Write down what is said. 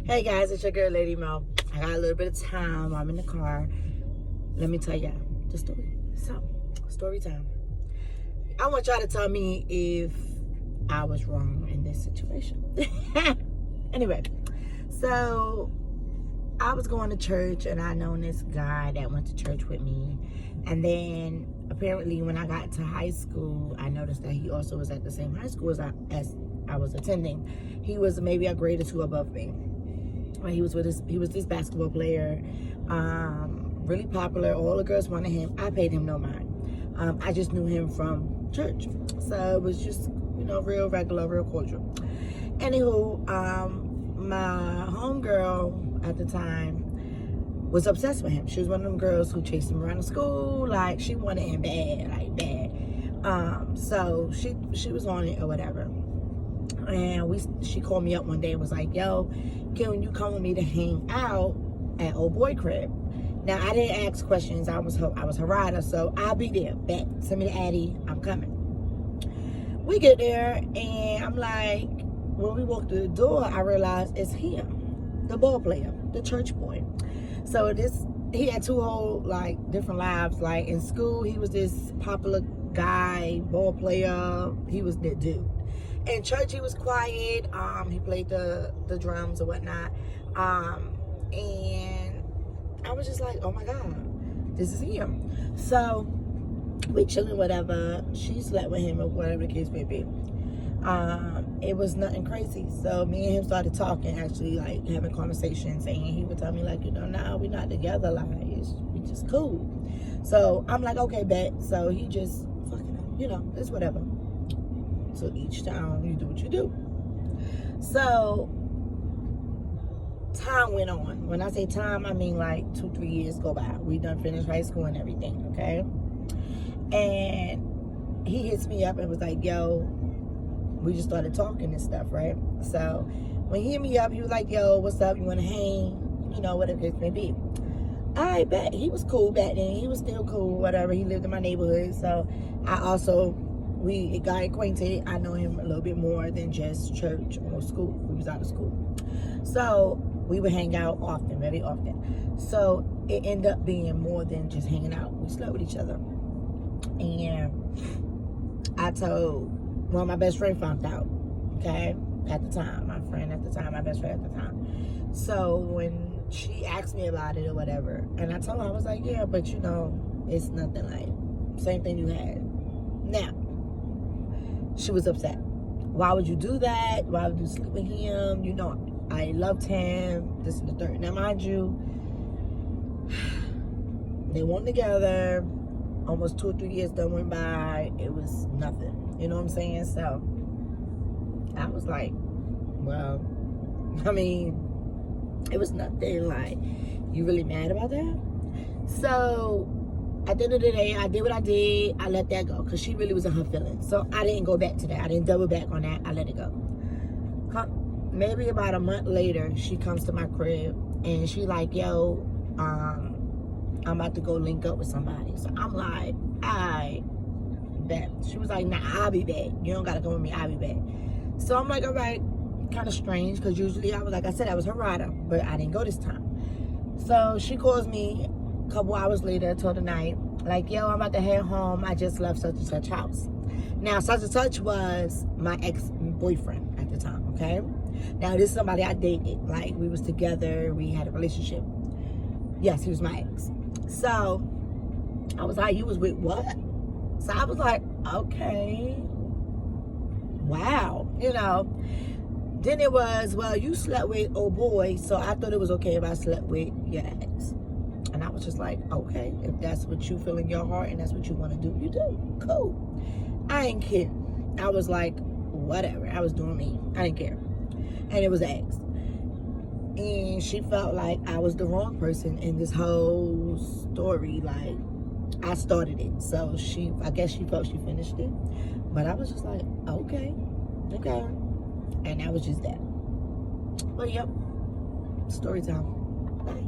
Hey guys, it's your girl Lady Mo. I got a little bit of time. I'm in the car. Let me tell y'all the story. So, story time. I want y'all to tell me if I was wrong in this situation. Anyway, so I was going to church and I known this guy that went to church with me. And then apparently when I got to high school, I noticed that he also was at the same high school as I was attending. He was maybe a grade or two above me. He was this basketball player, really popular. All the girls wanted him. I paid him no mind. I just knew him from church. So it was just, real regular, real cordial. Anywho, my homegirl at the time was obsessed with him. She was one of them girls who chased him around the school. Like, she wanted him bad. So she was on it or whatever. And she called me up one day and was like, yo, can you come with me to hang out at old boy crib? Now, I didn't ask questions. I was her rider, so I'll be there. Bet, send me the Addy, I'm coming. We get there, and I'm like, when we walk through the door, I realized it's him, the ball player, the church boy. So he had two whole, different lives. Like, in school, he was this popular guy, ball player. He was that dude. In church, he was quiet. He played the drums or whatnot. And I was just like, oh my God, this is him. So we chilling, whatever. She slept with him or whatever the case may be. It was nothing crazy. So me and him started talking, actually, having conversations. And he would tell me, nah, we're not together. We just cool. So I'm like, okay, bet. So he just fucking, it's whatever. So each time you do what you do. So time went on. When I say time, I mean 2-3 years go by. We done finished high school and everything, okay? And he hits me up and was like, yo, we just started talking and stuff, right? So when he hit me up, he was like, yo, what's up? You want to hang? Whatever it may be. I bet. He was cool back then. He was still cool, whatever. He lived in my neighborhood. So we got acquainted. I know him a little bit more than just church or school. We was out of school. So we would hang out often, very often. So it ended up being more than just hanging out. We slept with each other. And I told, my best friend found out, okay? At the time, my best friend at the time. So when she asked me about it or whatever, and I told her, I was like, yeah, but it's nothing same thing you had. Now, she was upset. Why would you do that? Why would you sleep with him? I loved him. This and the third. Now, mind you, they weren't together. Almost 2 or 3 years done went by. It was nothing. You know what I'm saying? So, I was like, well, it was nothing. You really mad about that? So, at the end of the day, I did what I did. I let that go because she really was in her feelings. So I didn't go back to that. I didn't double back on that. I let it go. Maybe about a month later, she comes to my crib and she like, yo, I'm about to go link up with somebody. So I'm like, I bet. She was like, nah, I'll be back. You don't got to come with me. I'll be back. So I'm like, all right, kind of strange because usually I was her rider, but I didn't go this time. So she calls me a couple hours later, till the night, like, yo, I'm about to head home. I just left such and such house. Now, such and such was my ex-boyfriend at the time, okay? Now, this is somebody I dated. We was together. We had a relationship. Yes, he was my ex. So, I was like, you was with what? So, I was like, okay. Wow. Then it was, well, you slept with old boy, so I thought it was okay if I slept with your ex. And I was just like, okay, if that's what you feel in your heart and that's what you want to do, you do. Cool. I ain't kidding. I was like, whatever. I was doing me. I didn't care. And it was an ex. And she felt like I was the wrong person in this whole story. I started it. So I guess she felt she finished it. But I was just like, okay. And that was just that. But yep, story time. Bye.